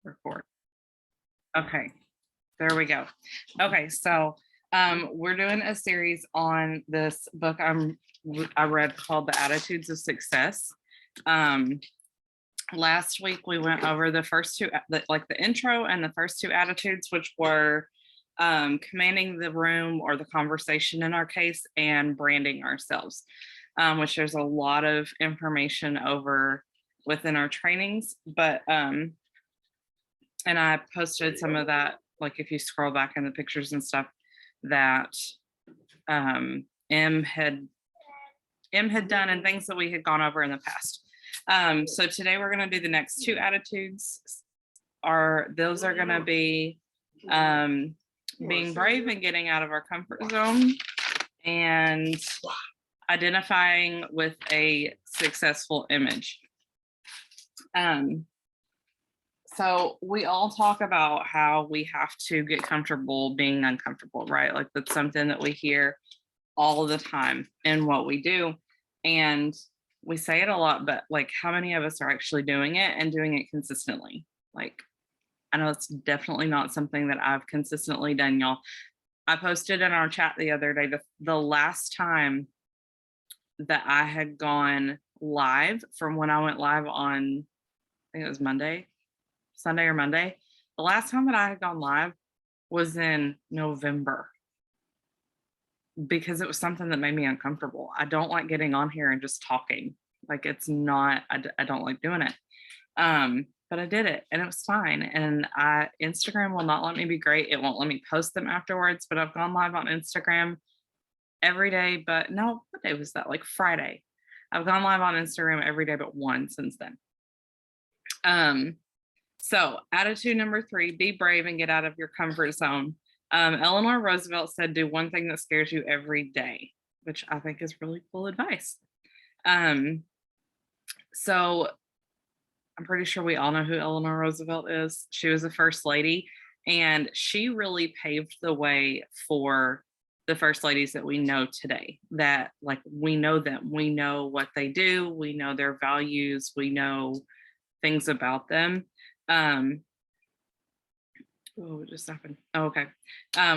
Record. Okay, there we go. Okay, so we're doing a series on this book I read called The Attitudes of Success. Last week we went over the first two, like the intro and the first two attitudes, which were commanding the room or the conversation in our case, and branding ourselves, which there's a lot of information over within our trainings, but and I posted some of that, like if you scroll back in the pictures and stuff that M had done and things that we had gone over in the past. So today we're going to do the next two attitudes. Those are going to be being brave and getting out of our comfort zone, and identifying with a successful image. So we all talk about how we have to get comfortable being uncomfortable, right? Like that's something that we hear all the time in what we do. And we say it a lot, but like how many of us are actually doing it and doing it consistently? Like, I know it's definitely not something that I've consistently done, y'all. I posted in our chat the other day, the last time that I had gone live from when I went live on, I think it was Sunday or Monday. The last time that I had gone live was in November, because it was something that made me uncomfortable. I don't like getting on here and just talking. Like it's not, I don't like doing it. But I did it and it was fine. And Instagram will not let me be great. It won't let me post them afterwards, but I've gone live on Instagram every day. But no, what day was that? Like Friday. I've gone live on Instagram every day but one since then. So attitude number 3, be brave and get out of your comfort zone. Eleanor Roosevelt said, do one thing that scares you every day, which I think is really cool advice. So I'm pretty sure we all know who Eleanor Roosevelt is. She was the first lady, and she really paved the way for the first ladies that we know today. That like we know them, we know what they do, we know their values, we know things about them. What just happened? Oh, okay.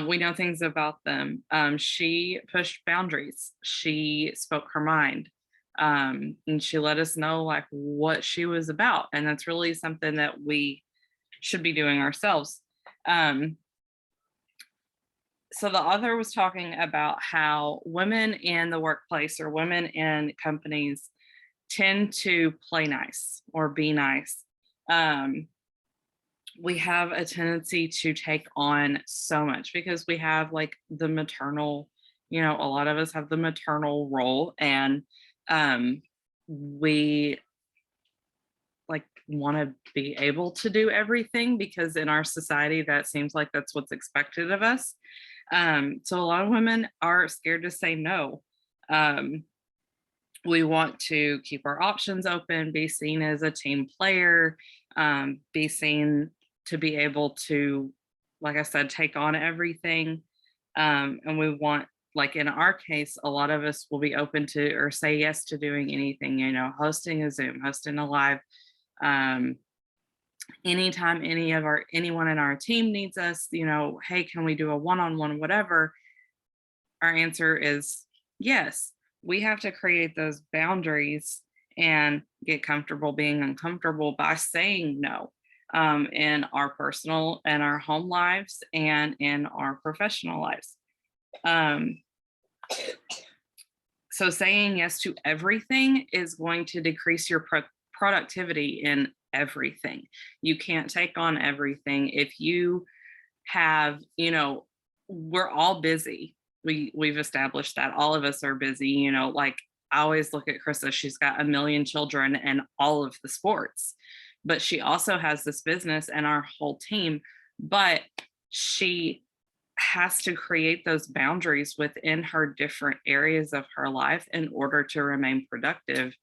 We know things about them. She pushed boundaries. She spoke her mind. And she let us know like what she was about. And that's really something that we should be doing ourselves. So the author was talking about how women in the workplace or women in companies tend to play nice or be nice. We have a tendency to take on so much because we have like the maternal, a lot of us have the maternal role, and we like want to be able to do everything because in our society that seems like that's what's expected of us. So a lot of women are scared to say no. We want to keep our options open, be seen as a team player, be seen to be able to, like I said, take on everything. And we want, like in our case, a lot of us will be open to or say yes to doing anything, hosting a Zoom, hosting a live. Anytime anyone in our team needs us, hey, can we do a one-on-one, whatever? Our answer is yes. We have to create those boundaries and get comfortable being uncomfortable by saying no. In our personal and our home lives and in our professional lives. So saying yes to everything is going to decrease your productivity in everything. You can't take on everything. If you have, we're all busy. We've established that all of us are busy, like I always look at Krista, she's got a million children and all of the sports, but she also has this business and our whole team, but she has to create those boundaries within her different areas of her life in order to remain productive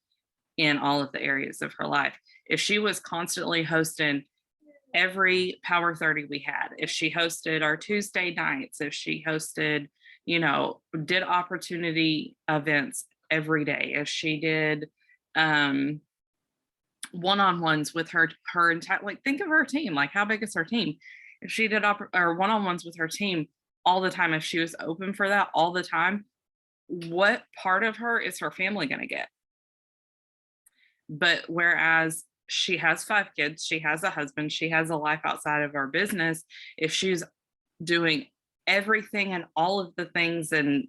in all of the areas of her life. If she was constantly hosting every Power 30 we had, if she hosted our Tuesday nights, if she hosted, did opportunity events every day, if she did one-on-ones with her entire, like, think of her team, like how big is her team? If she did or one-on-ones with her team all the time, if she was open for that all the time, what part of her is her family going to get? But whereas she has 5 kids, she has a husband, she has a life outside of our business, if she's doing everything and all of the things and,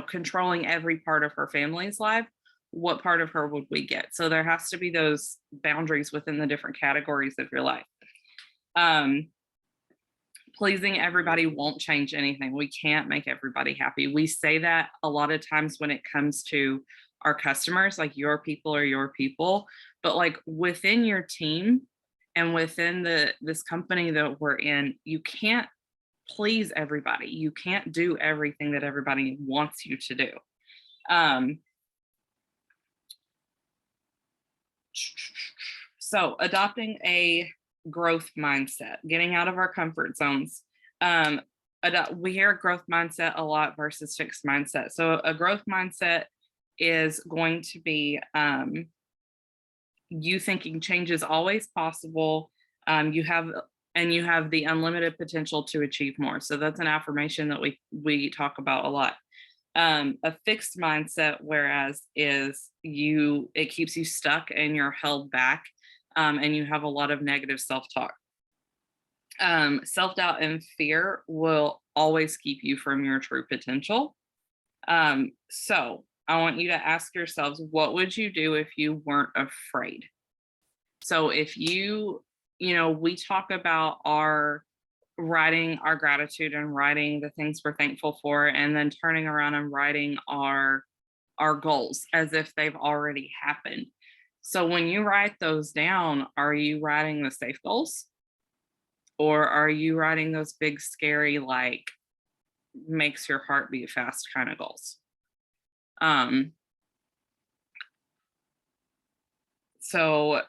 controlling every part of her family's life, what part of her would we get? So there has to be those boundaries within the different categories of your life. Um, Pleasing everybody won't change anything. We can't make everybody happy. We say that a lot of times when it comes to our customers, like your people are your people, but like within your team and within this company that we're in, you can't please everybody. You can't do everything that everybody wants you to do. So adopting a growth mindset, getting out of our comfort zones. We hear growth mindset a lot versus fixed mindset. So a growth mindset is going to be you thinking change is always possible. You have the unlimited potential to achieve more. So that's an affirmation that we talk about a lot. A fixed mindset, whereas it keeps you stuck and you're held back, and you have a lot of negative self-talk. Self-doubt and fear will always keep you from your true potential. So I want you to ask yourselves, what would you do if you weren't afraid? So if we talk about writing our gratitude and writing the things we're thankful for, and then turning around and writing our goals as if they've already happened. So when you write those down, are you writing the safe goals? Or are you writing those big, scary, like makes your heart beat fast kind of goals? So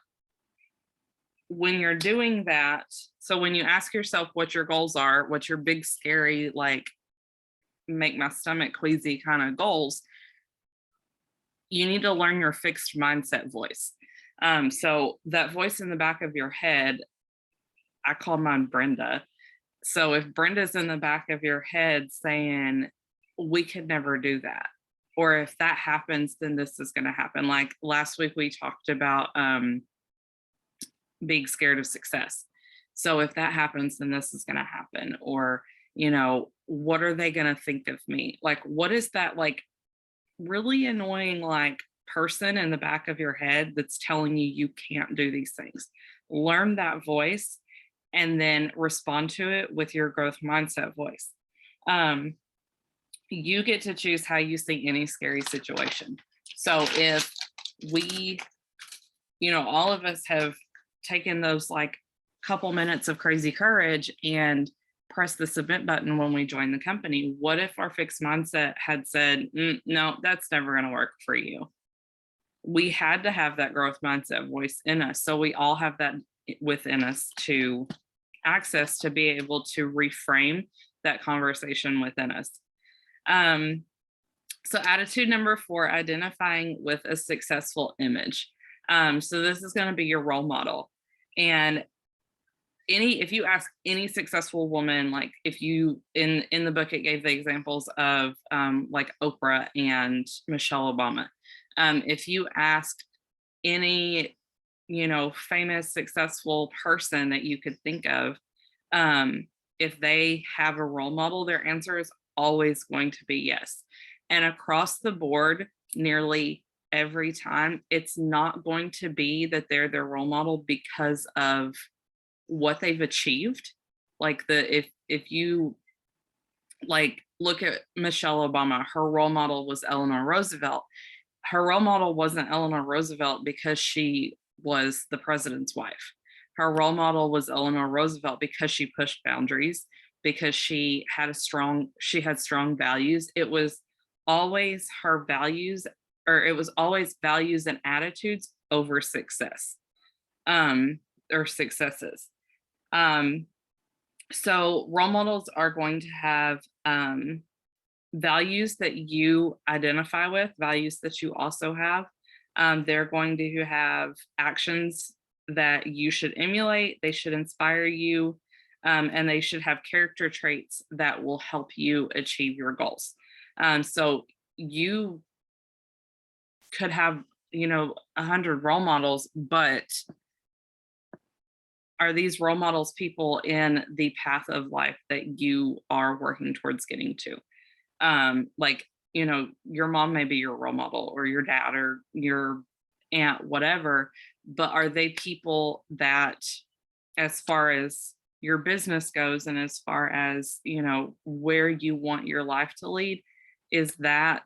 when you're doing that, so when you ask yourself what your goals are, what your big, scary, like make my stomach queasy kind of goals, you need to learn your fixed mindset voice. So that voice in the back of your head, I call mine Brenda. So if Brenda's in the back of your head saying, we could never do that, or if that happens, then this is going to happen. Like last week, we talked about being scared of success. So if that happens, then this is going to happen. Or, what are they going to think of me? Like, what is that like really annoying, like person in the back of your head that's telling you can't do these things? Learn that voice and then respond to it with your growth mindset voice. You get to choose how you see any scary situation. So if we, all of us have taken those like couple minutes of crazy courage and press the submit button when we join the company, what if our fixed mindset had said, no, that's never going to work for you? We had to have that growth mindset voice in us. So we all have that within us to access to be able to reframe that conversation within us. So attitude number 4, identifying with a successful image. So this is going to be your role model. And if you ask any successful woman, like if you in the book, it gave the examples of like Oprah and Michelle Obama. If you asked any famous successful person that you could think of, if they have a role model, their answer is always going to be yes. And across the board, nearly every time, it's not going to be that they're their role model because of what they've achieved. Like if you like look at Michelle Obama, her role model was Eleanor Roosevelt. Her role model wasn't Eleanor Roosevelt because she was the president's wife. Her role model was Eleanor Roosevelt because she pushed boundaries, because she had strong values. It was always her values, or it was always values and attitudes over success, or successes. So role models are going to have values that you identify with, values that you also have. They're going to have actions that you should emulate, they should inspire you, and they should have character traits that will help you achieve your goals. So you could have, 100 role models, but are these role models people in the path of life that you are working towards getting to? Like, your mom may be your role model, or your dad, or your aunt, whatever, but are they people that, as far as your business goes, and as far as, where you want your life to lead, is that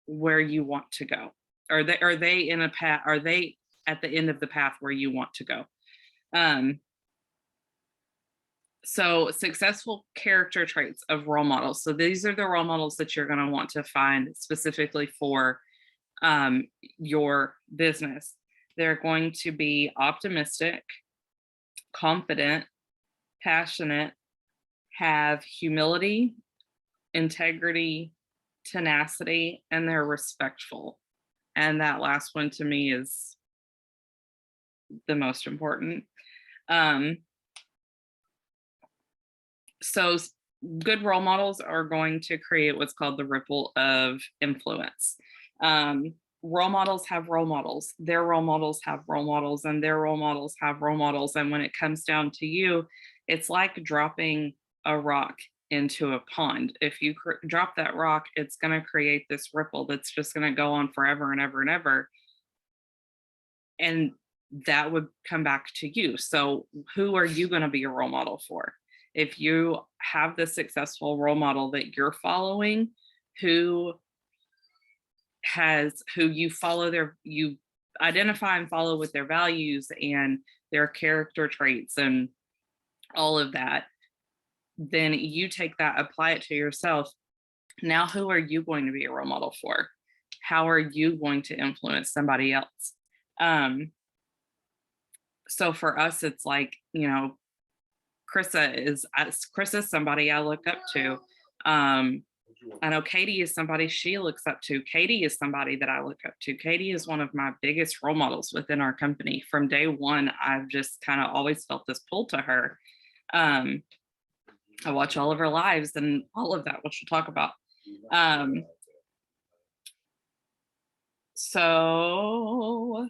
where you want to go? Are they in a path, are they at the end of the path where you want to go? Um, so successful character traits of role models. So these are the role models that you're going to want to find specifically for your business. They're going to be optimistic, confident, passionate, have humility, integrity, tenacity, and they're respectful. And that last one to me is the most important. Um, so good role models are going to create what's called the ripple of influence. Role models have role models, their role models have role models, and their role models have role models. And when it comes down to you, it's like dropping a rock into a pond. If you drop that rock, it's going to create this ripple that's just going to go on forever and ever and ever. And that would come back to you. So who are you going to be a role model for? If you have the successful role model that you're following, who you follow, you identify and follow with their values and their character traits and all of that, then you take that, apply it to yourself. Now, who are you going to be a role model for? How are you going to influence somebody else? So for us, it's like, Krista is somebody I look up to. I know Katie is somebody she looks up to. Katie is somebody that I look up to. Katie is one of my biggest role models within our company. From day one, I've just kind of always felt this pull to her. I watch all of her lives and all of that, which we'll talk about. So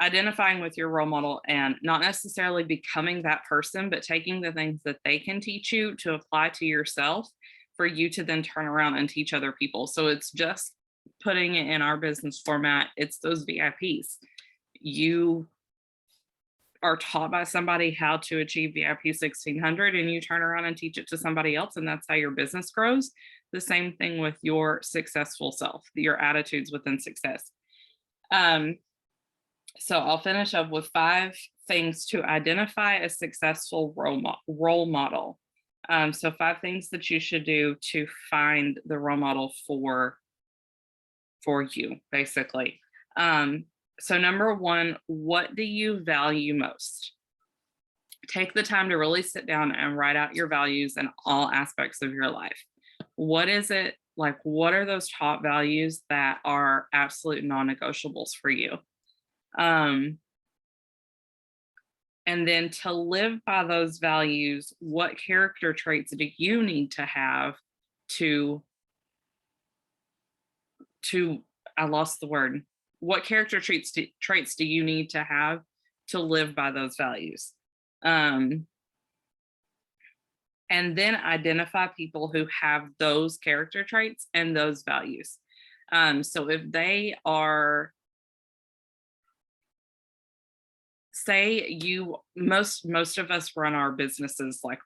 identifying with your role model and not necessarily becoming that person, but taking the things that they can teach you to apply to yourself for you to then turn around and teach other people. So it's just putting it in our business format. It's those VIPs. You are taught by somebody how to achieve VIP 1600, and you turn around and teach it to somebody else, and that's how your business grows. The same thing with your successful self, your attitudes within success. So I'll finish up with 5 things to identify a successful role model. So 5 things that you should do to find the role model for you, basically. So number 1, what do you value most? Take the time to really sit down and write out your values in all aspects of your life. What is it like? What are those top values that are absolute non-negotiables for you? And then to live by those values, what character traits do you need to have to I lost the word. What character traits do you need to have to live by those values? And then identify people who have those character traits and those values. So if they are, say most of us run our businesses like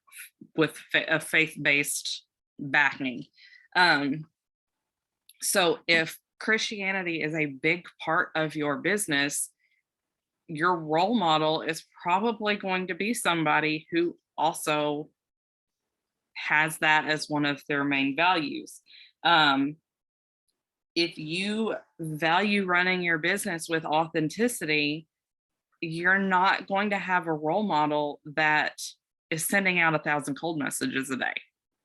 with a faith-based backing. So if Christianity is a big part of your business, your role model is probably going to be somebody who also has that as one of their main values. If you value running your business with authenticity, you're not going to have a role model that is sending out 1,000 cold messages a day.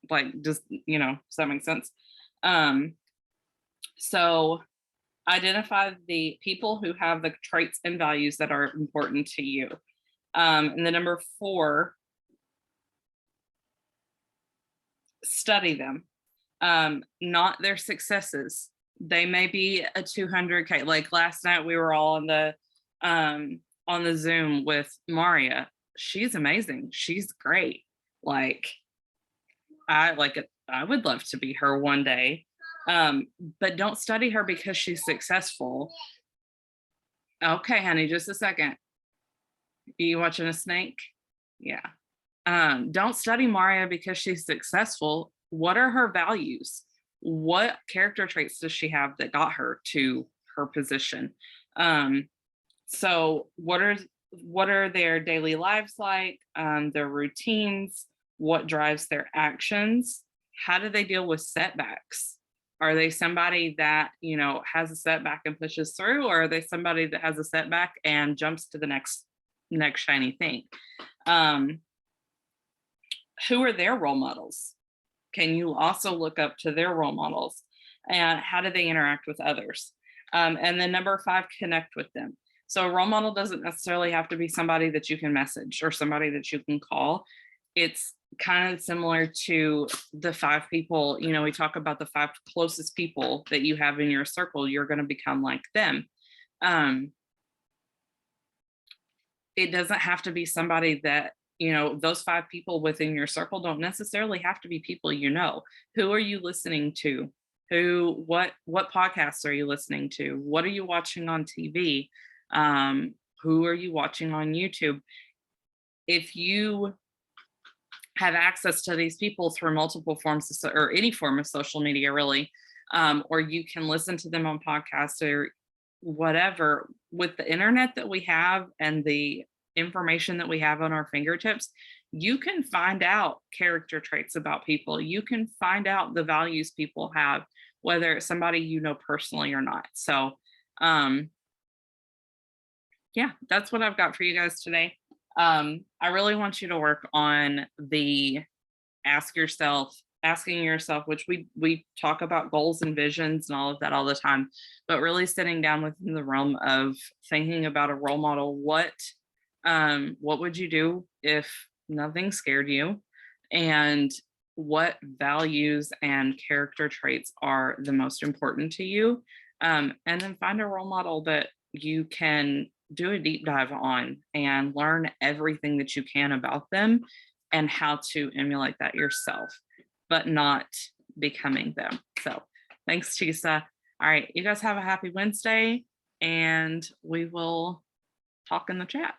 Like, just, does that make sense? So Identify the people who have the traits and values that are important to you. And the number 4, study them. Not their successes. They may be a 200K. Like last night, we were all on the Zoom with Maria. She's amazing. She's great. Like I would love to be her one day. But don't study her because she's successful. Okay, honey, just a second. You watching a snake? Yeah. Don't study Maria because she's successful. What are her values? What character traits does she have that got her to her position? So what are their daily lives like? Their routines? What drives their actions? How do they deal with setbacks? Are they somebody that, has a setback and pushes through, or are they somebody that has a setback and jumps to the next shiny thing? Who are their role models? Can you also look up to their role models, and how do they interact with others? And then number 5, connect with them. So a role model doesn't necessarily have to be somebody that you can message or somebody that you can call. It's kind of similar to the 5 people, we talk about the 5 closest people that you have in your circle. You're going to become like them. It doesn't have to be somebody that, those 5 people within your circle don't necessarily have to be people. Who are you listening to? What podcasts are you listening to? What are you watching on TV? Who are you watching on YouTube? If you have access to these people through multiple forms or any form of social media, really, or you can listen to them on podcasts or whatever, with the internet that we have and the information that we have on our fingertips, you can find out character traits about people. You can find out the values people have, whether it's somebody you know personally or not. So, yeah, that's what I've got for you guys today. I really want you to work on the asking yourself, which we talk about goals and visions and all of that all the time, but really sitting down within the realm of thinking about a role model. What would you do if nothing scared you? And what values and character traits are the most important to you? And then find a role model that you can do a deep dive on and learn everything that you can about them and how to emulate that yourself, but not becoming them. So thanks, Tisa. All right, you guys have a happy Wednesday, and we will talk in the chat.